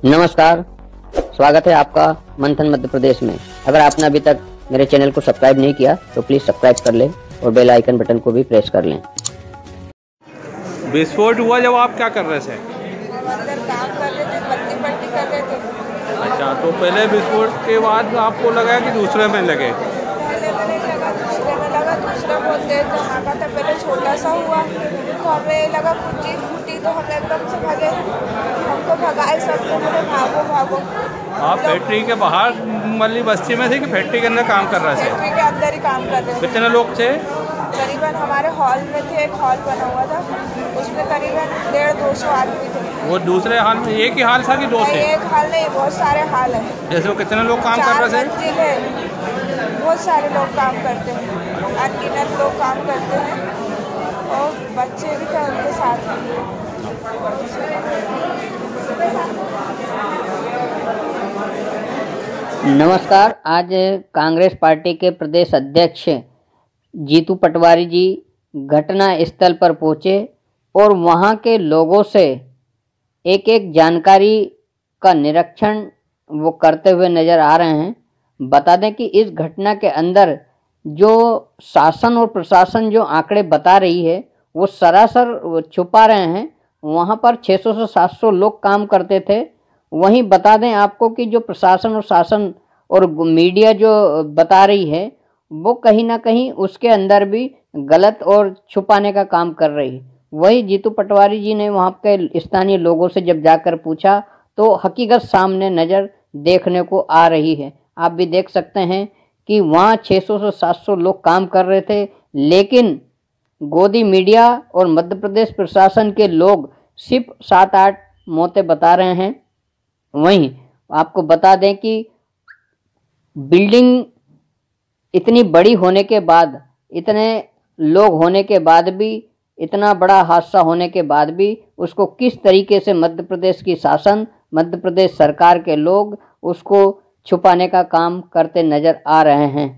नमस्कार, स्वागत है आपका मंथन मध्य प्रदेश में। अगर आपने अभी तक मेरे चैनल को सब्सक्राइब नहीं किया तो प्लीज सब्सक्राइब कर लें और बेल आइकन बटन को भी प्रेस कर लें। विस्फोट हुआ जब आप क्या कर रहे थे? अंदर काम कर रहे थे, पट्टी कर रहे थे। अच्छा, तो पहले विस्फोट के बाद आपको लगा कि दूसरे में लगे? पहले में नहीं लगा, दूसरे में लगा। दूसरा बहुत देर धमाका था, पहले छोटा सा हुआ तो हमें लगा कुछ चीज फूटी, तो हम एकदम से भागे, हमको भगाए सबको, बोले भागो भागो। आप फैक्ट्री के बाहर मल्ली बस्ती में थे कि फैक्ट्री के अंदर काम कर रहे थे? फैक्ट्री के अंदर ही काम कर रहे थे। कितने लोग थे? करीबन हमारे हॉल में थे, एक हॉल बना हुआ था, उसमें करीबन 150-200 आदमी थे। वो दूसरे हाल में एक ही हाल था कि दो थे? एक हाल नहीं, बहुत सारे हाल है। जैसे वो कितने लोग काम कर रहे थे? 4 मंजिल, बहुत सारे लोग काम करते हैं, अनगिनत लोग काम करते हैं और बच्चे भी थे उनके साथ। नमस्कार, आज कांग्रेस पार्टी के प्रदेश अध्यक्ष जीतू पटवारी जी घटना स्थल पर पहुंचे और वहां के लोगों से एक एक जानकारी का निरीक्षण वो करते हुए नज़र आ रहे हैं। बता दें कि इस घटना के अंदर जो शासन और प्रशासन जो आंकड़े बता रही है वो सरासर छुपा रहे हैं। वहां पर 600 से 700 लोग काम करते थे। वहीं बता दें आपको कि जो प्रशासन और शासन और मीडिया जो बता रही है वो कहीं ना कहीं उसके अंदर भी गलत और छुपाने का काम कर रही है। वही जीतू पटवारी जी ने वहाँ के स्थानीय लोगों से जब जाकर पूछा तो हकीकत सामने नज़र देखने को आ रही है। आप भी देख सकते हैं कि वहाँ 600 से 700 लोग काम कर रहे थे, लेकिन गोदी मीडिया और मध्य प्रदेश प्रशासन के लोग सिर्फ 7-8 मौतें बता रहे हैं। वहीं आपको बता दें कि बिल्डिंग इतनी बड़ी होने के बाद, इतने लोग होने के बाद भी, इतना बड़ा हादसा होने के बाद भी उसको किस तरीके से मध्य प्रदेश की शासन, मध्य प्रदेश सरकार के लोग उसको छुपाने का काम करते नजर आ रहे हैं।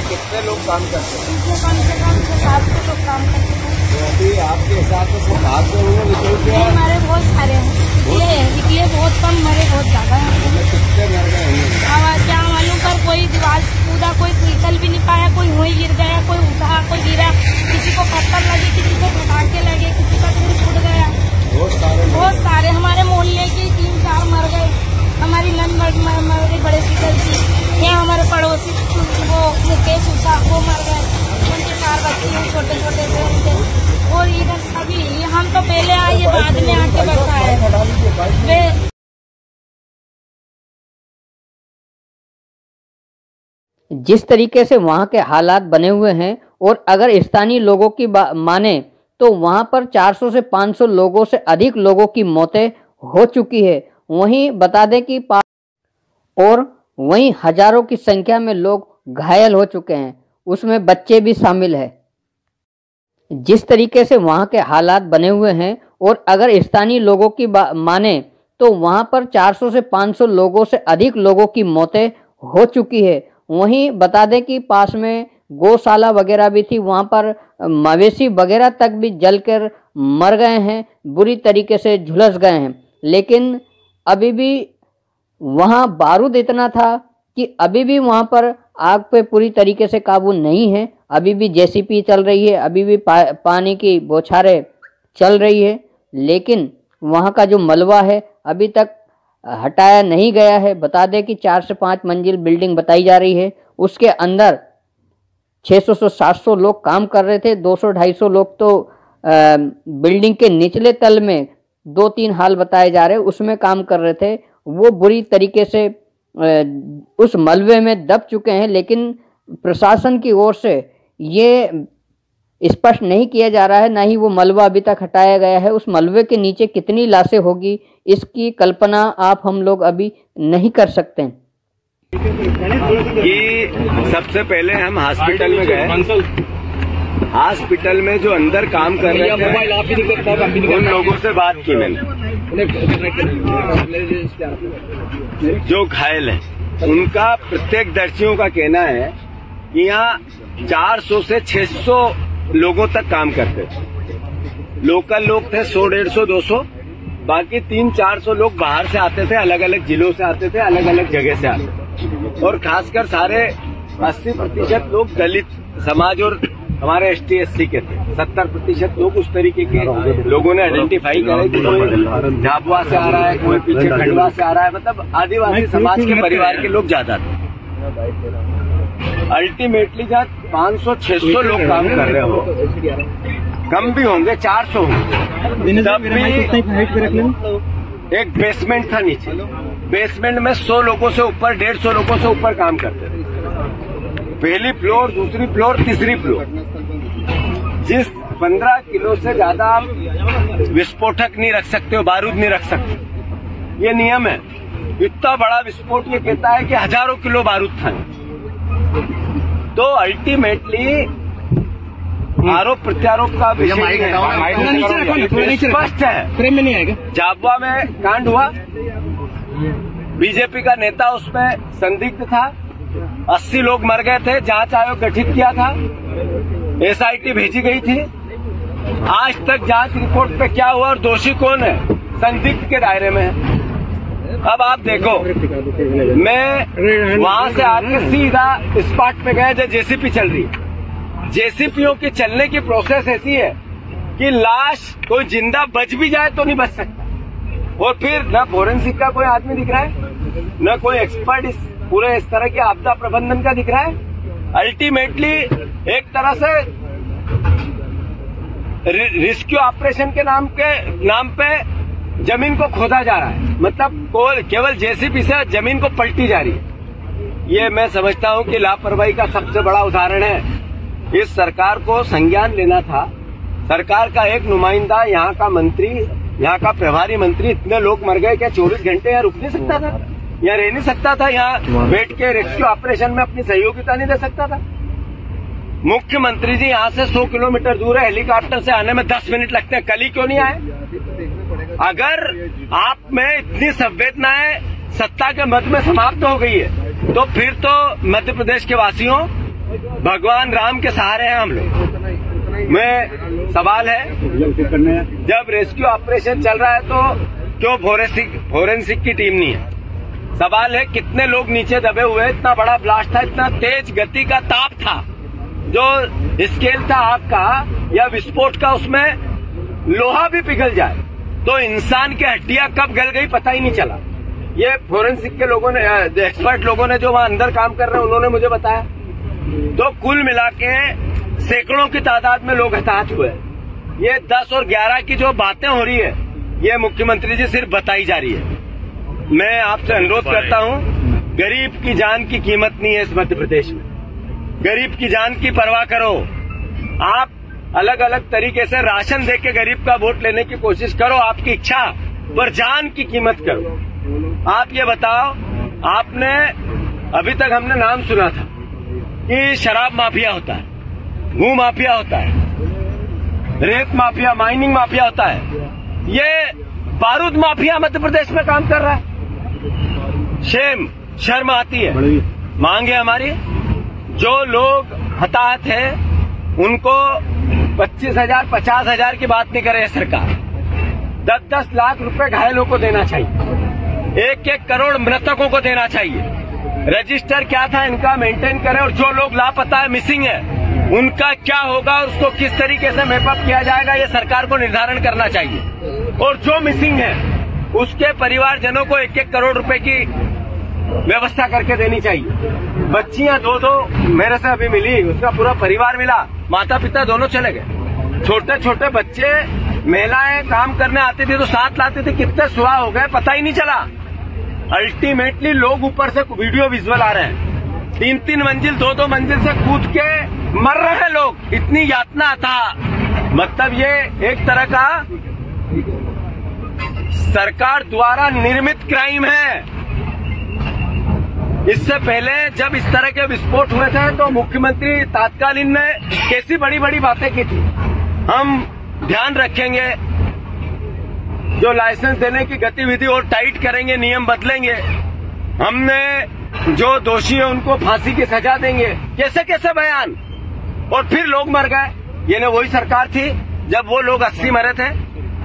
कितने लोग काम करते हैं? इसमें कम से कम 700 लोग काम करते हैं। तो अभी आपके हिसाब से सब भाग गए होंगे निकल के? हमारे बहुत सारे हैं, इसलिए बहुत कम मरे, बहुत ज्यादा हैं। कितने मर गए होंगे? अब क्या मालूम, पर कोई दीवार से कूदा, कोई निकल भी नहीं पाया, कोई वहीं गिर गया, कोई उठा, कोई गिरा, किसी को पत्थर लगे, किसी को पटाखे लगे, किसी का सिर फूट गया। बहुत सारे हमारे मोहल्ले के 3-4 मर गए। हमारी नन मर बड़े फिकर थी। यहाँ हमारे पड़ोसी वो मुकेश उषा वो मर गए, उनके 4 बच्चे छोटे छोटे से उनके। और इधर सभी, हम तो पहले आए, ये बाद में आके बस आए। जिस तरीके से वहाँ के हालात बने हुए हैं और अगर स्थानीय लोगों की माने तो वहाँ पर 400 से 500 लोगों से अधिक लोगों की मौतें हो चुकी है। वहीं बता दें कि और वहीं हजारों की संख्या में लोग घायल हो चुके हैं, उसमें बच्चे भी शामिल हैं। जिस तरीके से वहाँ के हालात बने हुए हैं और अगर स्थानीय लोगों की माने तो वहाँ पर 400 से 500 लोगों से अधिक लोगों की मौतें हो चुकी है। वहीं बता दें कि पास में गौशाला वगैरह भी थी, वहाँ पर मवेशी वगैरह तक भी जलकर मर गए हैं, बुरी तरीके से झुलस गए हैं। लेकिन अभी भी वहाँ बारूद इतना था कि अभी भी वहाँ पर आग पे पूरी तरीके से काबू नहीं है। अभी भी जेसीबी चल रही है, अभी भी पानी की बौछारें चल रही है, लेकिन वहाँ का जो मलबा है अभी तक हटाया नहीं गया है। बता दें कि 4 से 5 मंजिल बिल्डिंग बताई जा रही है, उसके अंदर 600 से 700 लोग काम कर रहे थे। 200-250 लोग तो बिल्डिंग के निचले तल में 2-3 हाल बताए जा रहे हैं उसमें काम कर रहे थे। वो बुरी तरीके से उस मलबे में दब चुके हैं, लेकिन प्रशासन की ओर से ये स्पष्ट नहीं किया जा रहा है, ना ही वो मलबा अभी तक हटाया गया है। उस मलबे के नीचे कितनी लाशें होगी इसकी कल्पना आप हम लोग अभी नहीं कर सकते। कि सबसे पहले हम हॉस्पिटल में गए हॉस्पिटल में जो अंदर काम कर रहे हैं उन लोगों से बात की मैंने, जो घायल हैं उनका प्रत्यक्षदर्शियों का कहना है कि यहाँ 400 से 600 लोगों तक काम करते थे। लोकल लोग थे 100, 150, 200, बाकी 300-400 लोग बाहर से आते थे, अलग अलग जिलों से आते थे, अलग अलग जगह से आते थे। और खासकर सारे 80% लोग दलित समाज और हमारे ST/SC के थे। 70% लोग उस तरीके के लोगों ने आइडेंटिफाई करे कि कोई झाबुआ से आ रहा है, कोई पीछे खंडवा से आ रहा है, मतलब आदिवासी समाज के परिवार के लोग ज्यादा थे। अल्टीमेटली जहाँ 500-600 लोग काम कर रहे हो, कम भी होंगे, 400 होंगे, तब भी एक बेसमेंट था नीचे, बेसमेंट में 100 लोगों से ऊपर, 150 लोगों से ऊपर काम करते थे। पहली फ्लोर, दूसरी फ्लोर, तीसरी फ्लोर। जिस 15 किलो से ज्यादा आप विस्फोटक नहीं रख सकते हो, बारूद नहीं रख सकते, ये नियम है। इतना बड़ा विस्फोट ये कहता है कि हजारों किलो बारूद था। तो अल्टीमेटली आरोप प्रत्यारोप का विषय स्पष्ट है। झाबुआ में कांड हुआ, बीजेपी का नेता उसमें संदिग्ध था, 80 लोग मर गए थे, जांच आयोग गठित किया था, SIT भेजी गई थी। आज तक जांच रिपोर्ट पे क्या हुआ और दोषी कौन है, संदिग्ध के दायरे में है। अब आप देखो, मैं वहां से आके सीधा स्पॉट पे गया जब JCP चल रही है। JCPओं की चलने की प्रोसेस ऐसी है कि लाश कोई जिंदा बच भी जाए तो नहीं बच सकता। और फिर न फोरेंसिक का कोई आदमी दिख रहा है, न कोई एक्सपर्ट इस पूरे इस तरह के आपदा प्रबंधन का दिख रहा है। अल्टीमेटली एक तरह से रेस्क्यू ऑपरेशन के नाम पे जमीन को खोदा जा रहा है, मतलब केवल JCP से जमीन को पलटी जा रही है। ये मैं समझता हूं कि लापरवाही का सबसे बड़ा उदाहरण है। इस सरकार को संज्ञान लेना था। सरकार का एक नुमाइंदा, यहाँ का मंत्री, यहाँ का प्रभारी मंत्री, इतने लोग मर गए, क्या 24 घंटे यहाँ रुक नहीं सकता था, यहाँ रह नहीं सकता था, यहाँ बैठ के रेस्क्यू ऑपरेशन में अपनी सहयोगिता नहीं दे सकता था? मुख्यमंत्री जी यहाँ से 100 किलोमीटर दूर है, हेलीकॉप्टर से आने में 10 मिनट लगते हैं, कल ही क्यों नहीं आए? अगर आप में इतनी संवेदनाएं सत्ता के मद में समाप्त हो गई है, तो फिर तो मध्य प्रदेश के वासियों, भगवान राम के सहारे हैं हम लोग। मैं सवाल है, जब रेस्क्यू ऑपरेशन चल रहा है तो क्यों फोरेंसिक की टीम नहीं है? सवाल है, कितने लोग नीचे दबे हुए? इतना बड़ा ब्लास्ट था, इतना तेज गति का ताप था, जो स्केल था आग का या विस्फोट का, उसमें लोहा भी पिघल जाए तो इंसान की हड्डियां कब गल गई पता ही नहीं चला। ये फोरेंसिक के लोगों ने, एक्सपर्ट लोगों ने जो वहां अंदर काम कर रहे हैं, उन्होंने मुझे बताया। तो कुल मिला के सैकड़ों की तादाद में लोग हताहत हुए। ये 10 और 11 की जो बातें हो रही है, ये मुख्यमंत्री जी सिर्फ बताई जा रही है। मैं आपसे अनुरोध करता हूं, गरीब की जान की कीमत नहीं है इस मध्य प्रदेश में। गरीब की जान की परवाह करो। आप अलग अलग तरीके से राशन दे के गरीब का वोट लेने की कोशिश करो, आपकी इच्छा, पर जान की कीमत करो। आप ये बताओ, आपने अभी तक हमने नाम सुना था कि शराब माफिया होता है, भू माफिया होता है, रेत माफिया, माइनिंग माफिया होता है। ये बारूद माफिया मध्य प्रदेश में काम कर रहा है। शर्म आती है। मांगे हमारी, जो लोग हताहत है उनको 25,000, 50,000 की बात नहीं करे सरकार, 10-10 लाख रुपए घायलों को देना चाहिए, 1-1 करोड़ मृतकों को देना चाहिए। रजिस्टर क्या था इनका मेंटेन करें, और जो लोग लापता है, मिसिंग है, उनका क्या होगा, उसको किस तरीके से मैपअप किया जाएगा, ये सरकार को निर्धारण करना चाहिए। और जो मिसिंग है उसके परिवारजनों को 1-1 करोड़ रुपए की व्यवस्था करके देनी चाहिए। बच्चियां 2-2 मेरे से अभी मिली, उसका पूरा परिवार मिला, माता पिता दोनों चले गए। छोटे छोटे बच्चे, महिलाएं काम करने आती थी तो साथ लाते थे, कितने सुहा हो गए पता ही नहीं चला। अल्टीमेटली लोग ऊपर से वीडियो विजुअल आ रहे हैं, 3-3 मंजिल 2-2 मंजिल से कूद के मर रहे हैं लोग, इतनी यातना था। मतलब ये एक तरह का सरकार द्वारा निर्मित क्राइम है। इससे पहले जब इस तरह के विस्फोट हुए थे तो मुख्यमंत्री तात्कालीन ने कैसी बड़ी बड़ी बातें की थी। हम ध्यान रखेंगे, जो लाइसेंस देने की गतिविधि और टाइट करेंगे, नियम बदलेंगे, हमने जो दोषी है उनको फांसी की सजा देंगे। कैसे कैसे बयान, और फिर लोग मर गए। ये न वही सरकार थी जब वो लोग 80 मरे थे,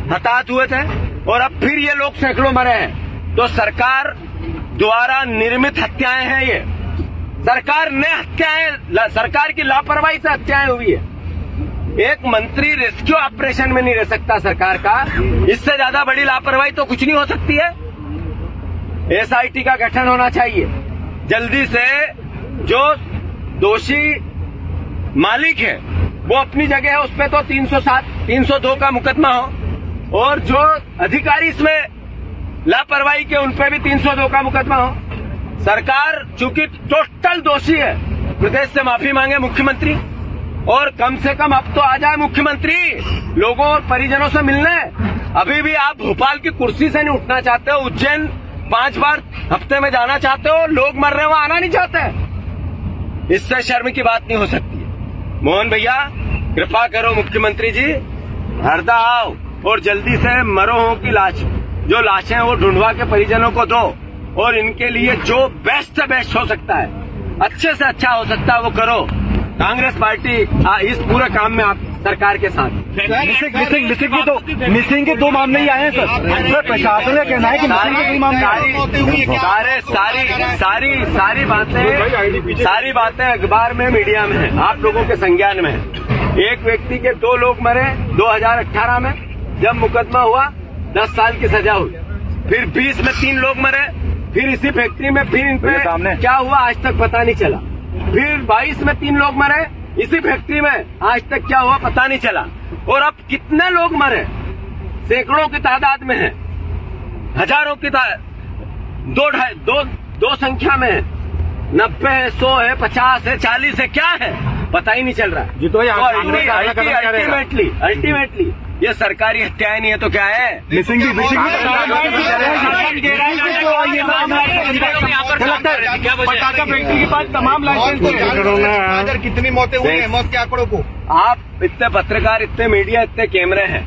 हताहत हुए थे, और अब फिर ये लोग सैकड़ों मरे हैं। तो सरकार द्वारा निर्मित हत्याएं हैं ये, सरकार ने हत्याएं, सरकार की लापरवाही से हत्याएं हुई है। एक मंत्री रेस्क्यू ऑपरेशन में नहीं रह सकता सरकार का, इससे ज्यादा बड़ी लापरवाही तो कुछ नहीं हो सकती है। एसआईटी का गठन होना चाहिए जल्दी से, जो दोषी मालिक है वो अपनी जगह है, उस पर तो 307, 302 का मुकदमा हो, और जो अधिकारी इसमें लापरवाही के उन पर भी 302 का मुकदमा हो। सरकार चूंकि टोटल दोषी है, प्रदेश से माफी मांगे मुख्यमंत्री, और कम से कम अब तो आ जाए मुख्यमंत्री लोगों और परिजनों से मिलने। अभी भी आप भोपाल की कुर्सी से नहीं उठना चाहते हो, उज्जैन 5 बार हफ्ते में जाना चाहते हो, लोग मर रहे हो आना नहीं चाहते। इससे शर्म की बात नहीं हो सकती है। मोहन भैया कृपा करो मुख्यमंत्री जी, हरदा आओ और जल्दी से मरोहों की लाश, जो लाशें वो ढूंढवा के परिजनों को दो, और इनके लिए जो बेस्ट से बेस्ट हो सकता है, अच्छे से अच्छा हो सकता है वो करो। कांग्रेस पार्टी इस पूरे काम में आप सरकार के साथ। मिसिंग के 2 मामले ही आए हैं सर। प्रशासन का कहना है कि सारी बातें अखबार में, मीडिया में है, आप लोगों के संज्ञान में है। एक व्यक्ति के 2 लोग मरे 2018 में, जब मुकदमा हुआ 10 साल की सजा हुई। फिर 20 में 3 लोग मरे, फिर इसी फैक्ट्री में फिर इन पे क्या हुआ आज तक पता नहीं चला। फिर 22 में 3 लोग मरे इसी फैक्ट्री में, आज तक क्या हुआ पता नहीं चला। और अब कितने लोग मरे, सैकड़ों की तादाद में है, हजारों की दो संख्या में है, 90 है, 100 है, 50 है, 40 है, क्या है पता ही नहीं चल रहा। जी तो अल्टीमेटली ये सरकारी हत्याएं नहीं है तो क्या है? मिसिंग पटाखा फैक्ट्री के पास तमाम लाइसेंस कितनी मौतें हुई हैं, मौत के आंकड़ों को आप इतने पत्रकार, इतने मीडिया, इतने कैमरे हैं,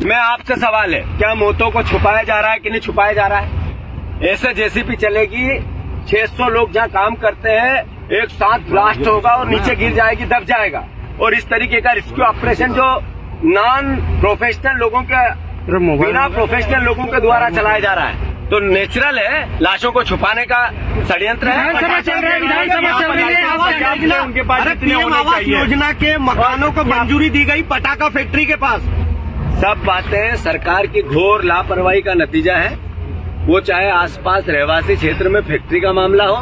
मैं आपसे सवाल है, क्या मौतों को छुपाया जा रहा है कि नहीं छुपाया जा रहा है? ऐसे जेसीबी चलेगी, 600 लोग जहाँ काम करते हैं, एक साथ ब्लास्ट होगा और नीचे गिर जाएगी, दब जाएगा। और इस तरीके का रेस्क्यू ऑपरेशन जो नॉन प्रोफेशनल लोगों के, बिना प्रोफेशनल लोगों के द्वारा चलाया जा रहा है, तो नेचुरल है लाशों को छुपाने का षड्यंत्र है। विधानसभा चल रही है, उनके पास पीएम आवास योजना के मकानों को मंजूरी दी गई पटाखा फैक्ट्री के पास। सब बातें सरकार की घोर लापरवाही का नतीजा है। वो चाहे आसपास रहवासी क्षेत्र में फैक्ट्री का मामला हो,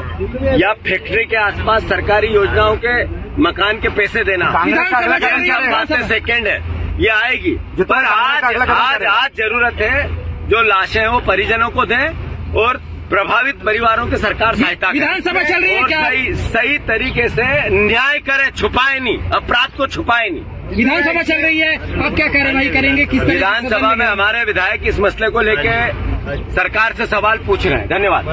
या फैक्ट्री के आसपास सरकारी योजनाओं के मकान के पैसे देना, बातें सेकेंड है, ये आएगी। पर आज जरूरत है जो लाशें हैं वो परिजनों को दें, और प्रभावित परिवारों की सरकार सहायता करे। विधानसभा चल रही है क्या? सही तरीके से न्याय करे, छुपाए नहीं, अपराध को छुपाए नहीं। विधानसभा चल रही है, आप क्या कार्रवाई करेंगे? किस विधानसभा में हमारे विधायक इस मसले को लेकर सरकार से सवाल पूछ रहे हैं। धन्यवाद।